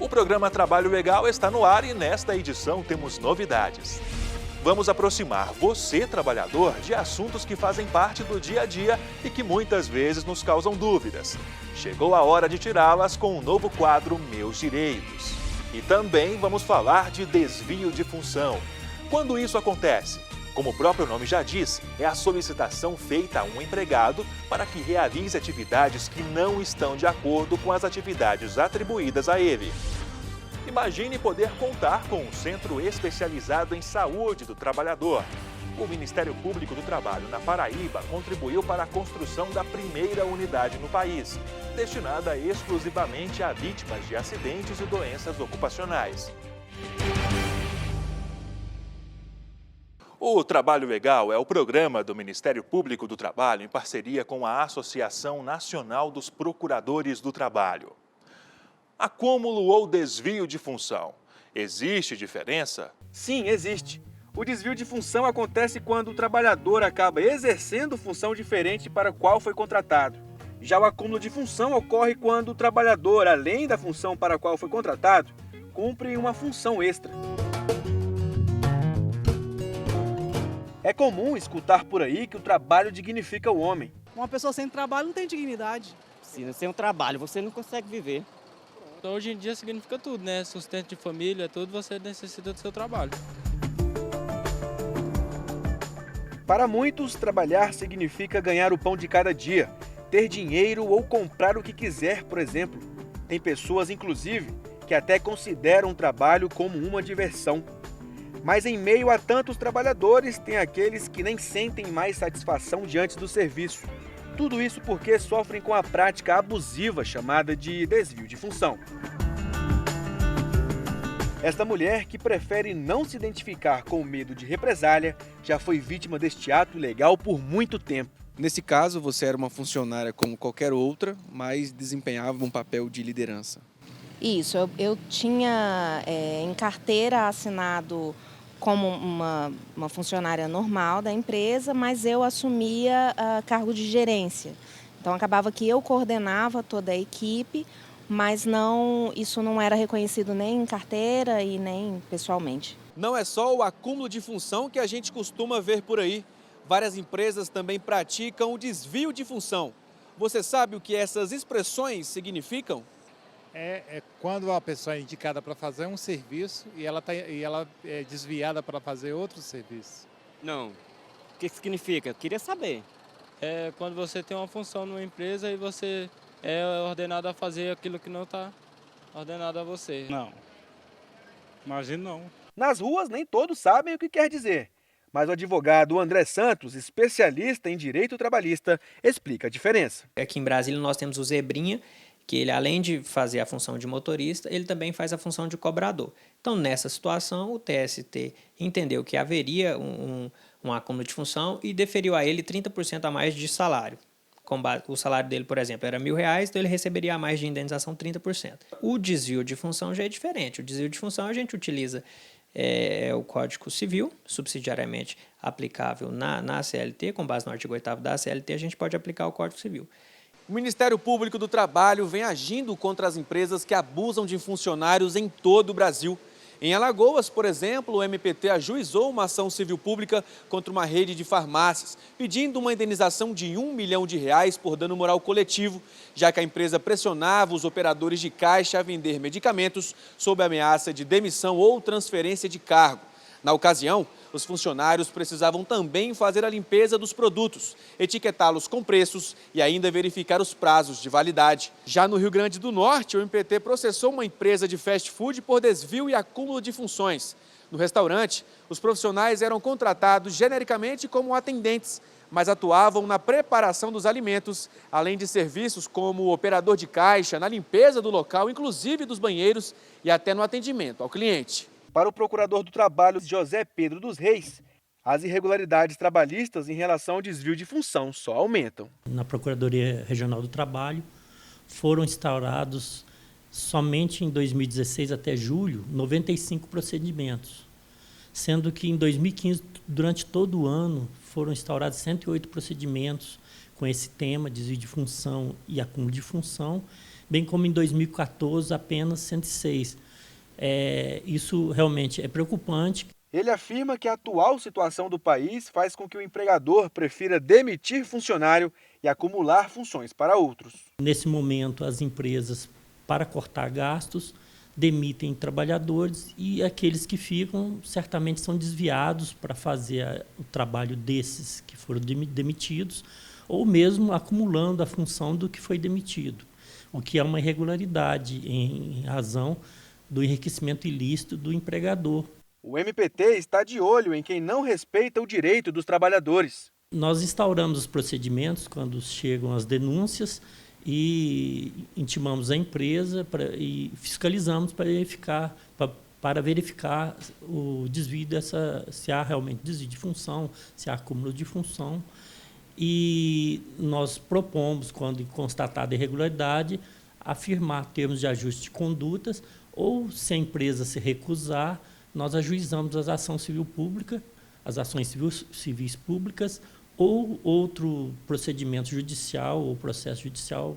O programa Trabalho Legal está no ar e nesta edição temos novidades. Vamos aproximar você, trabalhador, de assuntos que fazem parte do dia a dia e que muitas vezes nos causam dúvidas. Chegou a hora de tirá-las com o novo quadro Meus Direitos. E também vamos falar de desvio de função. Quando isso acontece? Como o próprio nome já diz, é a solicitação feita a um empregado para que realize atividades que não estão de acordo com as atividades atribuídas a ele. Imagine poder contar com um centro especializado em saúde do trabalhador. O Ministério Público do Trabalho na Paraíba contribuiu para a construção da primeira unidade no país, destinada exclusivamente a vítimas de acidentes e doenças ocupacionais. O Trabalho Legal é o programa do Ministério Público do Trabalho em parceria com a Associação Nacional dos Procuradores do Trabalho. Acúmulo ou desvio de função. Existe diferença? Sim, existe. O desvio de função acontece quando o trabalhador acaba exercendo função diferente para a qual foi contratado. Já o acúmulo de função ocorre quando o trabalhador, além da função para a qual foi contratado, cumpre uma função extra. É comum escutar por aí que o trabalho dignifica o homem. Uma pessoa sem trabalho não tem dignidade. Se sem um trabalho você não consegue viver. Então, hoje em dia significa tudo, né? Sustento de família, tudo, você necessita do seu trabalho. Para muitos, trabalhar significa ganhar o pão de cada dia, ter dinheiro ou comprar o que quiser, por exemplo. Tem pessoas, inclusive, que até consideram o trabalho como uma diversão. Mas em meio a tantos trabalhadores, tem aqueles que nem sentem mais satisfação diante do serviço. Tudo isso porque sofrem com a prática abusiva chamada de desvio de função. Esta mulher, que prefere não se identificar com medo de represália, já foi vítima deste ato ilegal por muito tempo. Nesse caso, você era uma funcionária como qualquer outra, mas desempenhava um papel de liderança. Isso, eu tinha em carteira assinado como uma funcionária normal da empresa, mas eu assumia cargo de gerência. Então acabava que eu coordenava toda a equipe, mas isso não era reconhecido nem em carteira e nem pessoalmente. Não é só o acúmulo de função que a gente costuma ver por aí. Várias empresas também praticam o desvio de função. Você sabe o que essas expressões significam? É quando a pessoa é indicada para fazer um serviço e ela é desviada para fazer outro serviço. Não. O que significa? Queria saber. É quando você tem uma função numa empresa e você é ordenado a fazer aquilo que não está ordenado a você. Não. Imagino não. Nas ruas, nem todos sabem o que quer dizer. Mas o advogado André Santos, especialista em direito trabalhista, explica a diferença. Aqui em Brasília nós temos o Zebrinha, que ele, além de fazer a função de motorista, ele também faz a função de cobrador. Então, nessa situação, o TST entendeu que haveria um acúmulo de função e deferiu a ele 30% a mais de salário. O salário dele, por exemplo, era R$1.000, então ele receberia a mais de indenização 30%. O desvio de função já é diferente. O desvio de função a gente utiliza o Código Civil, subsidiariamente aplicável na CLT, com base no artigo 8º da CLT, a gente pode aplicar o Código Civil. O Ministério Público do Trabalho vem agindo contra as empresas que abusam de funcionários em todo o Brasil. Em Alagoas, por exemplo, o MPT ajuizou uma ação civil pública contra uma rede de farmácias, pedindo uma indenização de R$1 milhão por dano moral coletivo, já que a empresa pressionava os operadores de caixa a vender medicamentos sob ameaça de demissão ou transferência de cargo. Na ocasião, os funcionários precisavam também fazer a limpeza dos produtos, etiquetá-los com preços e ainda verificar os prazos de validade. Já no Rio Grande do Norte, o MPT processou uma empresa de fast food por desvio e acúmulo de funções. No restaurante, os profissionais eram contratados genericamente como atendentes, mas atuavam na preparação dos alimentos, além de serviços como operador de caixa, na limpeza do local, inclusive dos banheiros e até no atendimento ao cliente. Para o procurador do Trabalho, José Pedro dos Reis, as irregularidades trabalhistas em relação ao desvio de função só aumentam. Na Procuradoria Regional do Trabalho, foram instaurados somente em 2016 até julho 95 procedimentos, sendo que em 2015, durante todo o ano, foram instaurados 108 procedimentos com esse tema, desvio de função e acúmulo de função, bem como em 2014 apenas 106. Isso realmente é preocupante. Ele afirma que a atual situação do país faz com que o empregador prefira demitir funcionário e acumular funções para outros. Nesse momento, as empresas, para cortar gastos, demitem trabalhadores e aqueles que ficam certamente são desviados para fazer o trabalho desses que foram demitidos ou mesmo acumulando a função do que foi demitido, o que é uma irregularidade em razão do enriquecimento ilícito do empregador. O MPT está de olho em quem não respeita o direito dos trabalhadores. Nós instauramos os procedimentos quando chegam as denúncias e intimamos a empresa e fiscalizamos para verificar o desvio se há realmente desvio de função, se há acúmulo de função. E nós propomos, quando constatada irregularidade, afirmar termos de ajuste de condutas ou, se a empresa se recusar, nós ajuizamos as ações civil pública, as ações civis públicas ou outro procedimento judicial ou processo judicial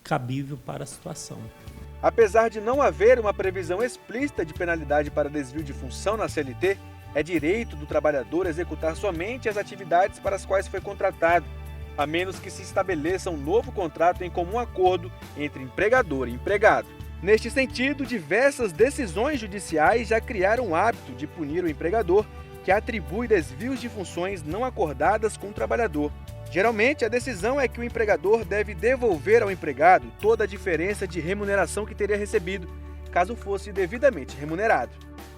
cabível para a situação. Apesar de não haver uma previsão explícita de penalidade para desvio de função na CLT, é direito do trabalhador executar somente as atividades para as quais foi contratado, a menos que se estabeleça um novo contrato em comum acordo entre empregador e empregado. Neste sentido, diversas decisões judiciais já criaram o hábito de punir o empregador que atribui desvios de funções não acordadas com o trabalhador. Geralmente, a decisão é que o empregador deve devolver ao empregado toda a diferença de remuneração que teria recebido, caso fosse devidamente remunerado.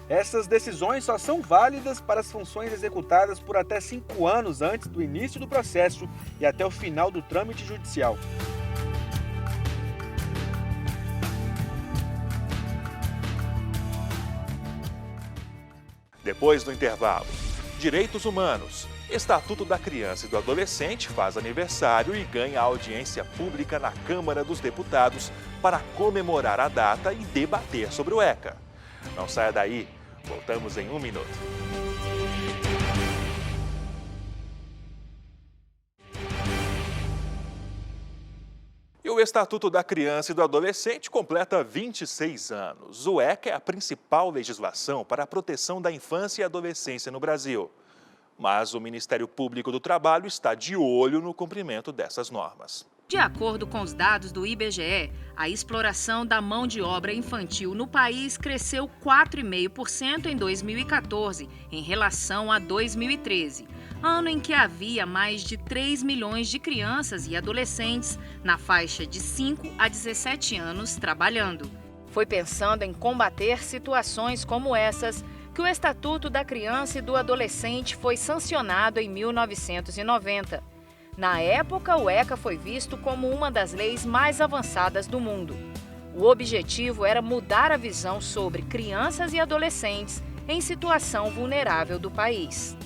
Essas decisões só são válidas para as funções executadas por até 5 anos antes do início do processo e até o final do trâmite judicial. Depois do intervalo, direitos humanos. Estatuto da Criança e do Adolescente faz aniversário e ganha audiência pública na Câmara dos Deputados para comemorar a data e debater sobre o ECA. Não saia daí, voltamos em 1 minuto. E o Estatuto da Criança e do Adolescente completa 26 anos. O ECA é a principal legislação para a proteção da infância e adolescência no Brasil. Mas o Ministério Público do Trabalho está de olho no cumprimento dessas normas. De acordo com os dados do IBGE, a exploração da mão de obra infantil no país cresceu 4,5% em 2014, em relação a 2013, ano em que havia mais de 3 milhões de crianças e adolescentes na faixa de 5 a 17 anos trabalhando. Foi pensando em combater situações como essas que o Estatuto da Criança e do Adolescente foi sancionado em 1990. Na época, o ECA foi visto como uma das leis mais avançadas do mundo. O objetivo era mudar a visão sobre crianças e adolescentes em situação vulnerável do país.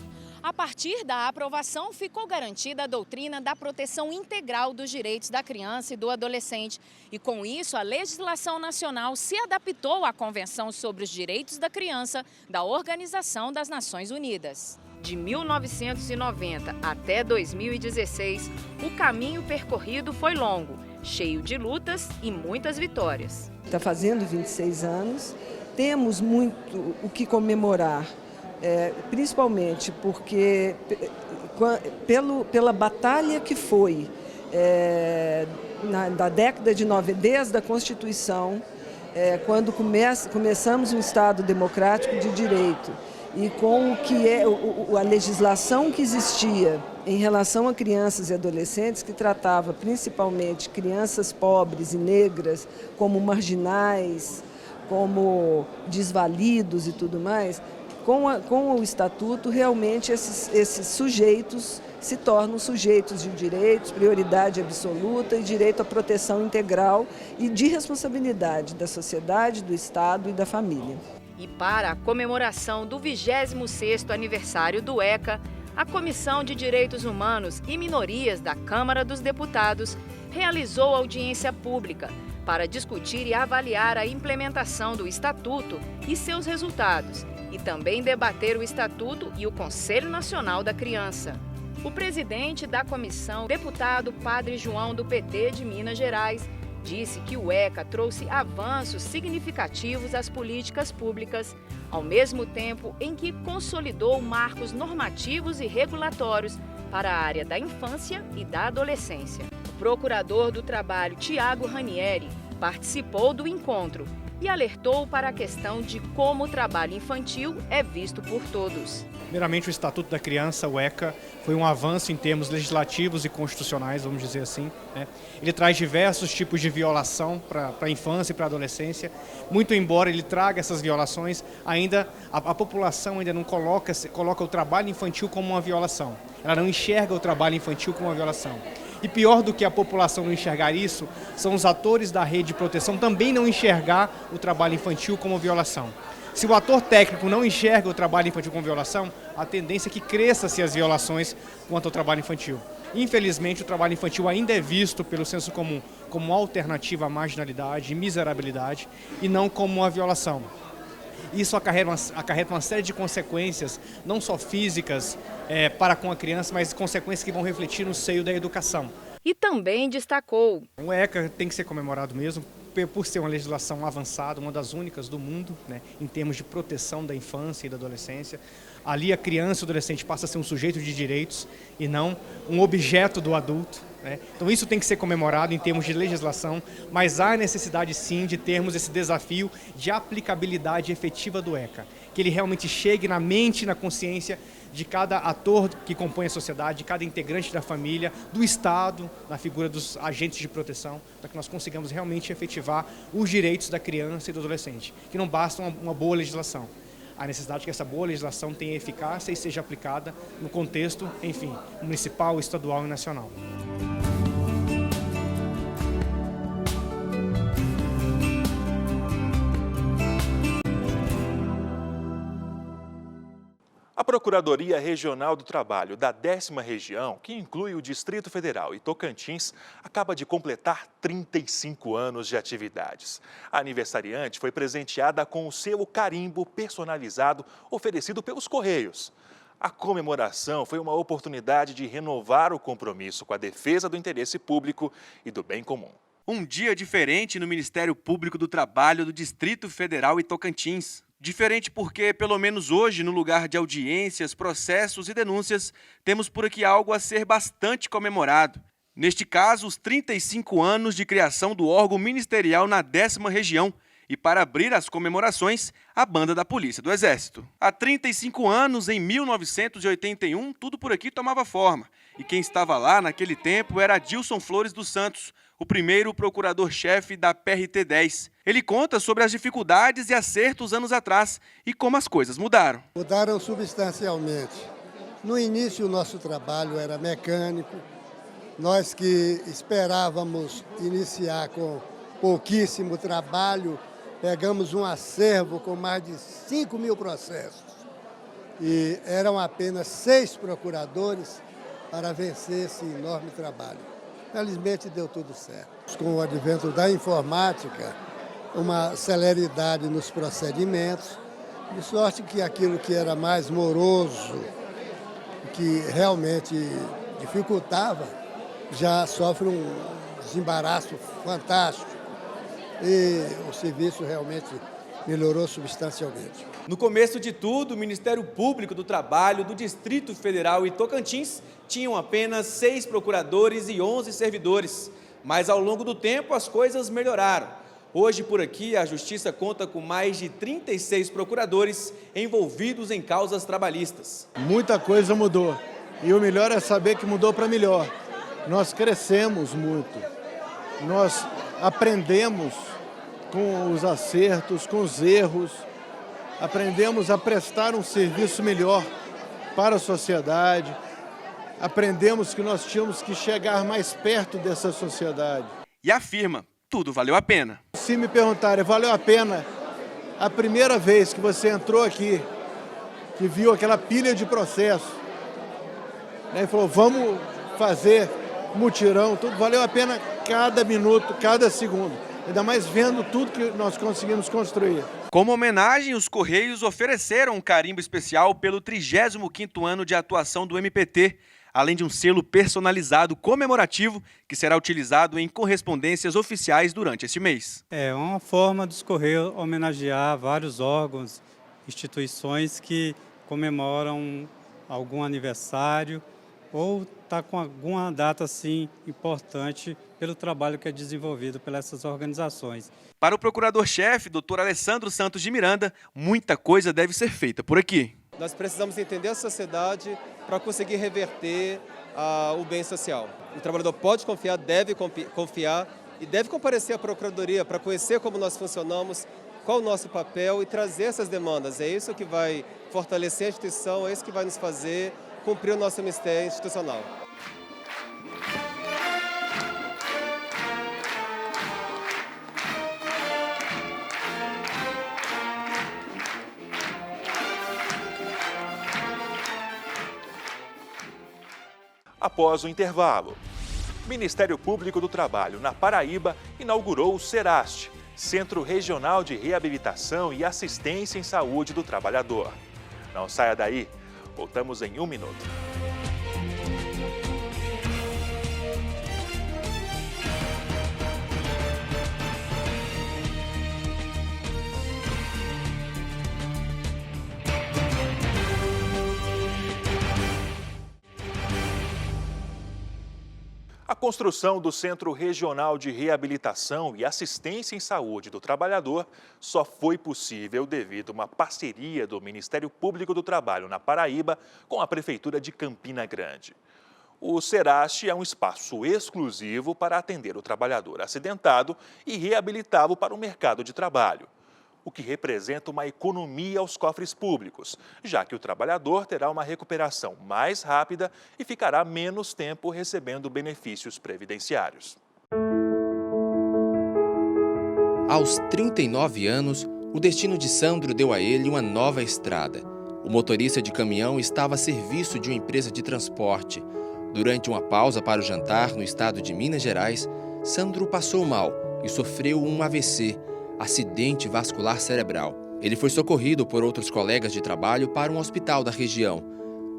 A partir da aprovação, ficou garantida a doutrina da proteção integral dos direitos da criança e do adolescente. E com isso, a legislação nacional se adaptou à Convenção sobre os Direitos da Criança da Organização das Nações Unidas. De 1990 até 2016, o caminho percorrido foi longo, cheio de lutas e muitas vitórias. Está fazendo 26 anos, temos muito o que comemorar. Principalmente porque pela batalha que foi da década de 90, desde a Constituição, quando começamos um Estado democrático de direito e com o que a legislação que existia em relação a crianças e adolescentes, que tratava principalmente crianças pobres e negras como marginais, como desvalidos e tudo mais. Com o Estatuto, realmente esses sujeitos se tornam sujeitos de direitos, prioridade absoluta e direito à proteção integral e de responsabilidade da sociedade, do Estado e da família. E para a comemoração do 26º aniversário do ECA, a Comissão de Direitos Humanos e Minorias da Câmara dos Deputados realizou audiência pública para discutir e avaliar a implementação do Estatuto e seus resultados, e também debater o Estatuto e o Conselho Nacional da Criança. O presidente da comissão, deputado Padre João do PT de Minas Gerais, disse que o ECA trouxe avanços significativos às políticas públicas, ao mesmo tempo em que consolidou marcos normativos e regulatórios para a área da infância e da adolescência. O procurador do Trabalho, Tiago Ranieri, participou do encontro e alertou para a questão de como o trabalho infantil é visto por todos. Primeiramente, o Estatuto da Criança, o ECA, foi um avanço em termos legislativos e constitucionais, vamos dizer assim, né? Ele traz diversos tipos de violação para a infância e para a adolescência. Muito embora ele traga essas violações, ainda a população ainda não coloca o trabalho infantil como uma violação. Ela não enxerga o trabalho infantil como uma violação. E pior do que a população não enxergar isso, são os atores da rede de proteção também não enxergar o trabalho infantil como violação. Se o ator técnico não enxerga o trabalho infantil como violação, a tendência é que cresça-se as violações quanto ao trabalho infantil. Infelizmente, o trabalho infantil ainda é visto pelo senso comum como alternativa à marginalidade e miserabilidade e não como uma violação. Isso acarreta uma série de consequências, não só físicas para com a criança, mas consequências que vão refletir no seio da educação. E também destacou: o ECA tem que ser comemorado mesmo, por ser uma legislação avançada, uma das únicas do mundo, né, em termos de proteção da infância e da adolescência. Ali a criança e o adolescente passa a ser um sujeito de direitos e não um objeto do adulto, né? Então isso tem que ser comemorado em termos de legislação, mas há necessidade sim de termos esse desafio de aplicabilidade efetiva do ECA, que ele realmente chegue na mente e na consciência de cada ator que compõe a sociedade, de cada integrante da família, do Estado, na figura dos agentes de proteção, para que nós consigamos realmente efetivar os direitos da criança e do adolescente, que não basta uma boa legislação. A necessidade que essa boa legislação tenha eficácia e seja aplicada no contexto, enfim, municipal, estadual e nacional. A Procuradoria Regional do Trabalho da 10ª Região, que inclui o Distrito Federal e Tocantins, acaba de completar 35 anos de atividades. A aniversariante foi presenteada com o selo carimbo personalizado oferecido pelos Correios. A comemoração foi uma oportunidade de renovar o compromisso com a defesa do interesse público e do bem comum. Um dia diferente no Ministério Público do Trabalho do Distrito Federal e Tocantins. Diferente porque, pelo menos hoje, no lugar de audiências, processos e denúncias, temos por aqui algo a ser bastante comemorado. Neste caso, os 35 anos de criação do órgão ministerial na 10ª Região e, para abrir as comemorações, a Banda da Polícia do Exército. Há 35 anos, em 1981, tudo por aqui tomava forma. E quem estava lá naquele tempo era Adilson Flores dos Santos, o primeiro procurador-chefe da PRT-10. Ele conta sobre as dificuldades e acertos anos atrás e como as coisas mudaram. Mudaram substancialmente. No início, o nosso trabalho era mecânico. Nós que esperávamos iniciar com pouquíssimo trabalho, pegamos um acervo com mais de 5.000 processos. E eram apenas 6 procuradores para vencer esse enorme trabalho. Felizmente deu tudo certo. Com o advento da informática, uma celeridade nos procedimentos, de sorte que aquilo que era mais moroso, que realmente dificultava, já sofre um desembaraço fantástico e o serviço realmente melhorou substancialmente. No começo de tudo, o Ministério Público do Trabalho do Distrito Federal e Tocantins tinham apenas 6 procuradores e 11 servidores. Mas ao longo do tempo as coisas melhoraram. Hoje por aqui a Justiça conta com mais de 36 procuradores envolvidos em causas trabalhistas. Muita coisa mudou e o melhor é saber que mudou para melhor. Nós crescemos muito, nós aprendemos com os acertos, com os erros, aprendemos a prestar um serviço melhor para a sociedade, aprendemos que nós tínhamos que chegar mais perto dessa sociedade. E afirma, tudo valeu a pena. Se me perguntarem, valeu a pena a primeira vez que você entrou aqui, que viu aquela pilha de processo, né, e falou, vamos fazer mutirão, tudo valeu a pena cada minuto, cada segundo. Ainda mais vendo tudo que nós conseguimos construir. Como homenagem, os Correios ofereceram um carimbo especial pelo 35º ano de atuação do MPT, além de um selo personalizado comemorativo que será utilizado em correspondências oficiais durante este mês. É uma forma dos Correios homenagear vários órgãos, instituições que comemoram algum aniversário ou está com alguma data assim importante pelo trabalho que é desenvolvido pelas essas organizações. Para o procurador-chefe, Dr. Alessandro Santos de Miranda, muita coisa deve ser feita por aqui. Nós precisamos entender a sociedade para conseguir reverter o bem social. O trabalhador pode confiar, deve confiar e deve comparecer à Procuradoria para conhecer como nós funcionamos, qual o nosso papel e trazer essas demandas. É isso que vai fortalecer a instituição, é isso que vai nos fazer cumprir o nosso mistério institucional. Após o intervalo, o Ministério Público do Trabalho, na Paraíba, inaugurou o SERAST, Centro Regional de Reabilitação e Assistência em Saúde do Trabalhador. Não saia daí, voltamos em 1 minuto. A construção do Centro Regional de Reabilitação e Assistência em Saúde do Trabalhador só foi possível devido a uma parceria do Ministério Público do Trabalho na Paraíba com a Prefeitura de Campina Grande. O SERAST é um espaço exclusivo para atender o trabalhador acidentado e reabilitá-lo para o mercado de trabalho, o que representa uma economia aos cofres públicos, já que o trabalhador terá uma recuperação mais rápida e ficará menos tempo recebendo benefícios previdenciários. Aos 39 anos, o destino de Sandro deu a ele uma nova estrada. O motorista de caminhão estava a serviço de uma empresa de transporte. Durante uma pausa para o jantar no estado de Minas Gerais, Sandro passou mal e sofreu um AVC, acidente vascular cerebral. Ele foi socorrido por outros colegas de trabalho para um hospital da região.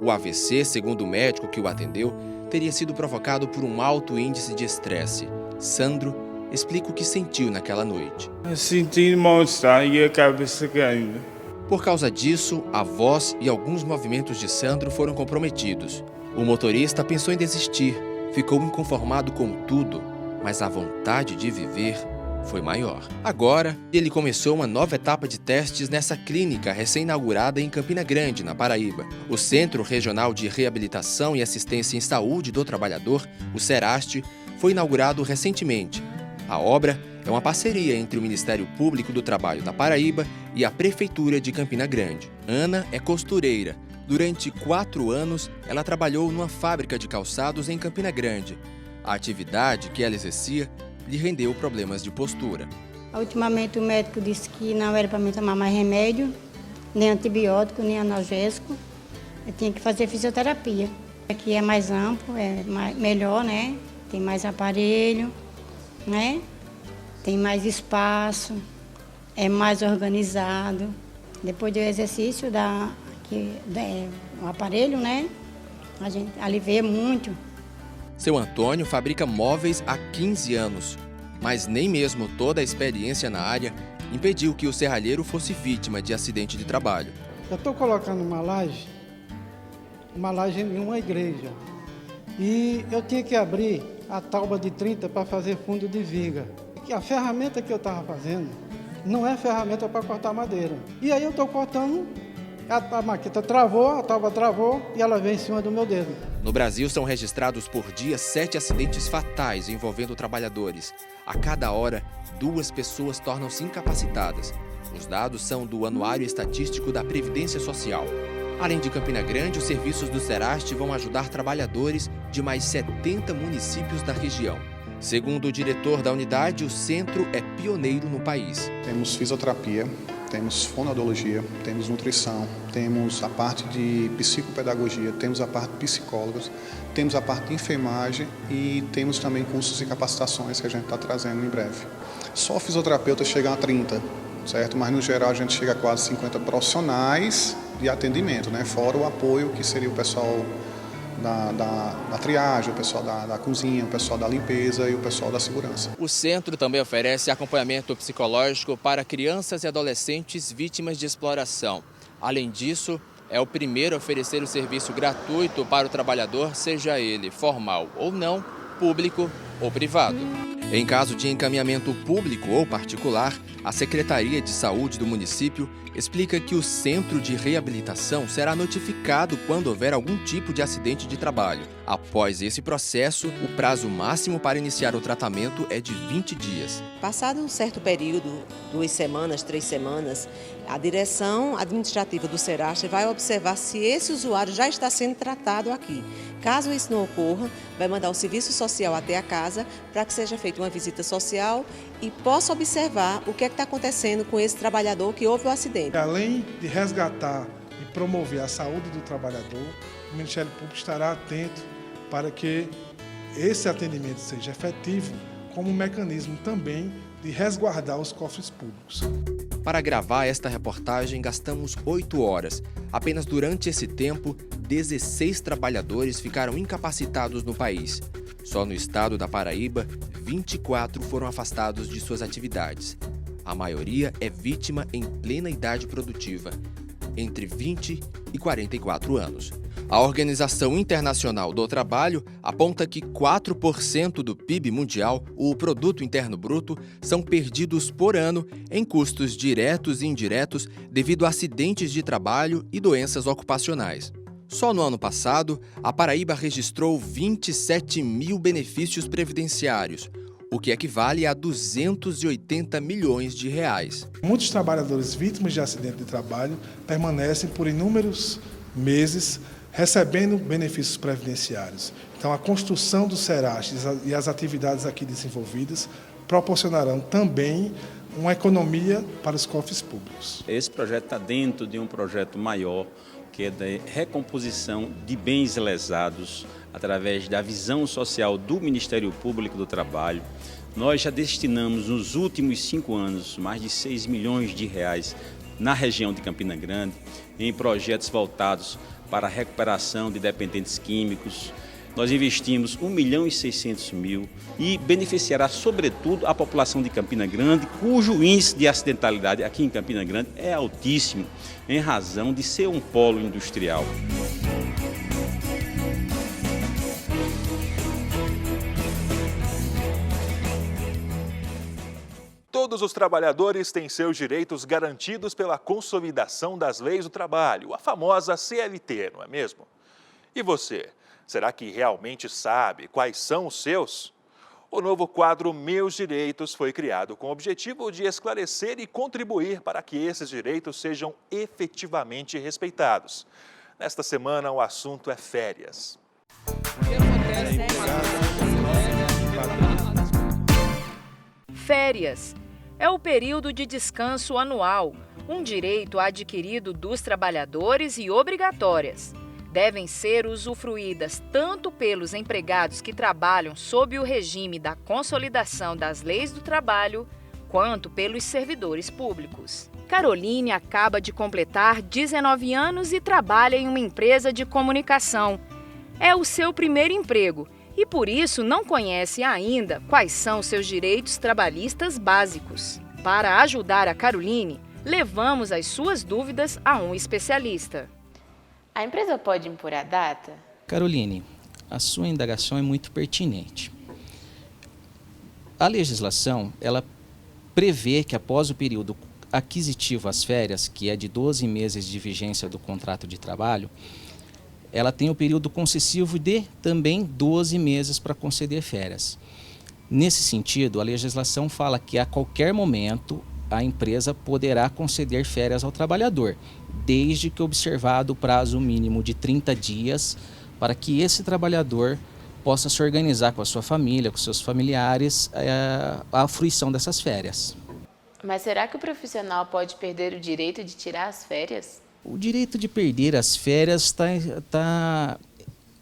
O AVC, segundo o médico que o atendeu, teria sido provocado por um alto índice de estresse. Sandro explica o que sentiu naquela noite. Eu senti mal-estar e a cabeça caindo. Por causa disso, a voz e alguns movimentos de Sandro foram comprometidos. O motorista pensou em desistir, ficou inconformado com tudo, mas a vontade de viver foi maior. Agora, ele começou uma nova etapa de testes nessa clínica recém-inaugurada em Campina Grande, na Paraíba. O Centro Regional de Reabilitação e Assistência em Saúde do Trabalhador, o SERAST, foi inaugurado recentemente. A obra é uma parceria entre o Ministério Público do Trabalho da Paraíba e a Prefeitura de Campina Grande. Ana é costureira. Durante 4 anos, ela trabalhou numa fábrica de calçados em Campina Grande. A atividade que ela exercia lhe rendeu problemas de postura. Ultimamente o médico disse que não era para mim tomar mais remédio, nem antibiótico, nem analgésico. Eu tinha que fazer fisioterapia. Aqui é mais amplo, melhor, né? Tem mais aparelho, né? Tem mais espaço, é mais organizado. Depois do exercício o aparelho, né? A gente alivia muito. Seu Antônio fabrica móveis há 15 anos, mas nem mesmo toda a experiência na área impediu que o serralheiro fosse vítima de acidente de trabalho. Eu estou colocando uma laje em uma igreja, e eu tinha que abrir a tábua de 30 para fazer fundo de viga. A ferramenta que eu estava fazendo não é ferramenta para cortar madeira. E aí eu estou cortando, a maqueta travou, a tábua travou e ela veio em cima do meu dedo. No Brasil, são registrados por dia 7 acidentes fatais envolvendo trabalhadores. A cada hora, 2 pessoas tornam-se incapacitadas. Os dados são do Anuário Estatístico da Previdência Social. Além de Campina Grande, os serviços do SERAST vão ajudar trabalhadores de mais 70 municípios da região. Segundo o diretor da unidade, o centro é pioneiro no país. Temos fisioterapia, temos fonoaudiologia, temos nutrição, temos a parte de psicopedagogia, temos a parte de psicólogos, temos a parte de enfermagem e temos também cursos e capacitações que a gente está trazendo em breve. Só fisioterapeutas chegam a 30 certo? Mas no geral a gente chega a quase 50 profissionais de atendimento, né? Fora o apoio que seria o pessoal da triagem, o pessoal da cozinha, o pessoal da limpeza e o pessoal da segurança. O centro também oferece acompanhamento psicológico para crianças e adolescentes vítimas de exploração. Além disso, é o primeiro a oferecer o serviço gratuito para o trabalhador, seja ele formal ou não, público ou privado. Em caso de encaminhamento público ou particular, a Secretaria de Saúde do município explica que o centro de reabilitação será notificado quando houver algum tipo de acidente de trabalho. Após esse processo, o prazo máximo para iniciar o tratamento é de 20 dias. Passado um certo período, 2 semanas, 3 semanas, a direção administrativa do Serastro vai observar se esse usuário já está sendo tratado aqui. Caso isso não ocorra, vai mandar o serviço social até a casa para que seja feita uma visita social e possa observar o que é que está acontecendo com esse trabalhador que houve o acidente. Além de resgatar e promover a saúde do trabalhador, o Ministério Público estará atento para que esse atendimento seja efetivo como um mecanismo também de resguardar os cofres públicos. Para gravar esta reportagem, gastamos 8 horas. Apenas durante esse tempo, 16 trabalhadores ficaram incapacitados no país. Só no estado da Paraíba, 24 foram afastados de suas atividades. A maioria é vítima em plena idade produtiva, entre 20 e 44 anos. A Organização Internacional do Trabalho aponta que 4% do PIB mundial, o Produto Interno Bruto, são perdidos por ano em custos diretos e indiretos devido a acidentes de trabalho e doenças ocupacionais. Só no ano passado, a Paraíba registrou 27 mil benefícios previdenciários, o que equivale a 280 milhões de reais. Muitos trabalhadores vítimas de acidente de trabalho permanecem por inúmeros meses recebendo benefícios previdenciários. Então, a construção do Serastro e as atividades aqui desenvolvidas proporcionarão também uma economia para os cofres públicos. Esse projeto está dentro de um projeto maior, que é de recomposição de bens lesados através da visão social do Ministério Público do Trabalho. Nós já destinamos nos últimos 5 anos mais de 6 milhões de reais na região de Campina Grande em projetos voltados para a recuperação de dependentes químicos. Nós investimos 1.600.000 e beneficiará, sobretudo, a população de Campina Grande, cujo índice de acidentalidade aqui em Campina Grande é altíssimo, em razão de ser um polo industrial. Todos os trabalhadores têm seus direitos garantidos pela consolidação das leis do trabalho, a famosa CLT, não é mesmo? E você, será que realmente sabe quais são os seus? O novo quadro Meus Direitos foi criado com o objetivo de esclarecer e contribuir para que esses direitos sejam efetivamente respeitados. Nesta semana, o assunto é férias. Férias é o período de descanso anual, um direito adquirido dos trabalhadores e obrigatórias. Devem ser usufruídas tanto pelos empregados que trabalham sob o regime da consolidação das leis do trabalho, quanto pelos servidores públicos. Caroline acaba de completar 19 anos e trabalha em uma empresa de comunicação. É o seu primeiro emprego e por isso não conhece ainda quais são seus direitos trabalhistas básicos. Para ajudar a Caroline, levamos as suas dúvidas a um especialista. A empresa pode impor a data? Caroline, a sua indagação é muito pertinente. A legislação, ela prevê que após o período aquisitivo às férias, que é de 12 meses de vigência do contrato de trabalho, ela tem o período concessivo de também 12 meses para conceder férias. Nesse sentido, a legislação fala que a qualquer momento a empresa poderá conceder férias ao trabalhador, desde que observado o prazo mínimo de 30 dias para que esse trabalhador possa se organizar com a sua família, com seus familiares, a fruição dessas férias. Mas será que o profissional pode perder o direito de tirar as férias? O direito de perder as férias está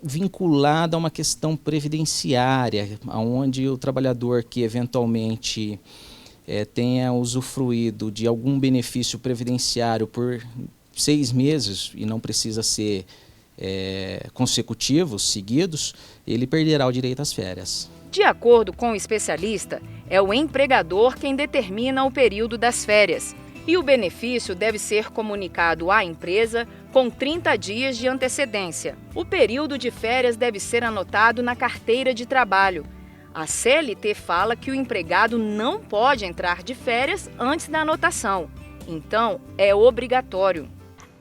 vinculado a uma questão previdenciária, onde o trabalhador que eventualmente tenha usufruído de algum benefício previdenciário por 6 meses, e não precisa ser consecutivos, seguidos, ele perderá o direito às férias. De acordo com o especialista, é o empregador quem determina o período das férias. E o benefício deve ser comunicado à empresa com 30 dias de antecedência. O período de férias deve ser anotado na carteira de trabalho. A CLT fala que o empregado não pode entrar de férias antes da anotação. Então, é obrigatório.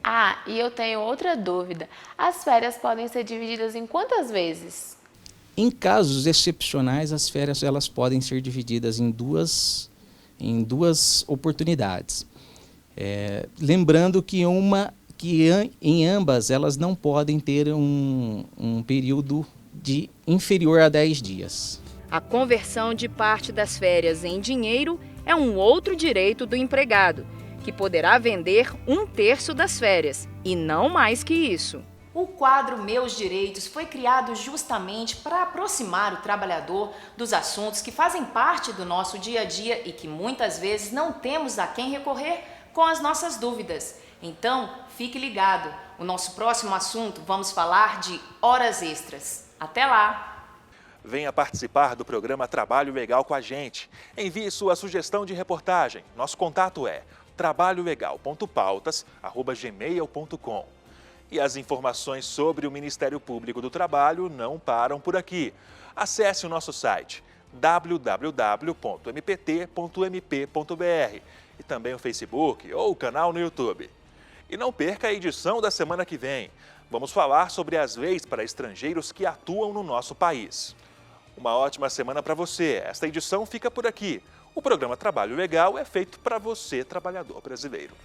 Ah, e eu tenho outra dúvida. As férias podem ser divididas em quantas vezes? Em casos excepcionais, as férias elas podem ser divididas em duas oportunidades. Lembrando que em ambas elas não podem ter um período inferior a 10 dias. A conversão de parte das férias em dinheiro é um outro direito do empregado, que poderá vender 1/3 das férias, e não mais que isso. O quadro Meus Direitos foi criado justamente para aproximar o trabalhador dos assuntos que fazem parte do nosso dia a dia e que muitas vezes não temos a quem recorrer com as nossas dúvidas. Então, fique ligado. O nosso próximo assunto, vamos falar de horas extras. Até lá! Venha participar do programa Trabalho Legal com a gente. Envie sua sugestão de reportagem. Nosso contato é trabalholegal.pautas@gmail.com. E as informações sobre o Ministério Público do Trabalho não param por aqui. Acesse o nosso site www.mpt.mp.br e também o Facebook ou o canal no YouTube. E não perca a edição da semana que vem. Vamos falar sobre as leis para estrangeiros que atuam no nosso país. Uma ótima semana para você. Esta edição fica por aqui. O programa Trabalho Legal é feito para você, trabalhador brasileiro.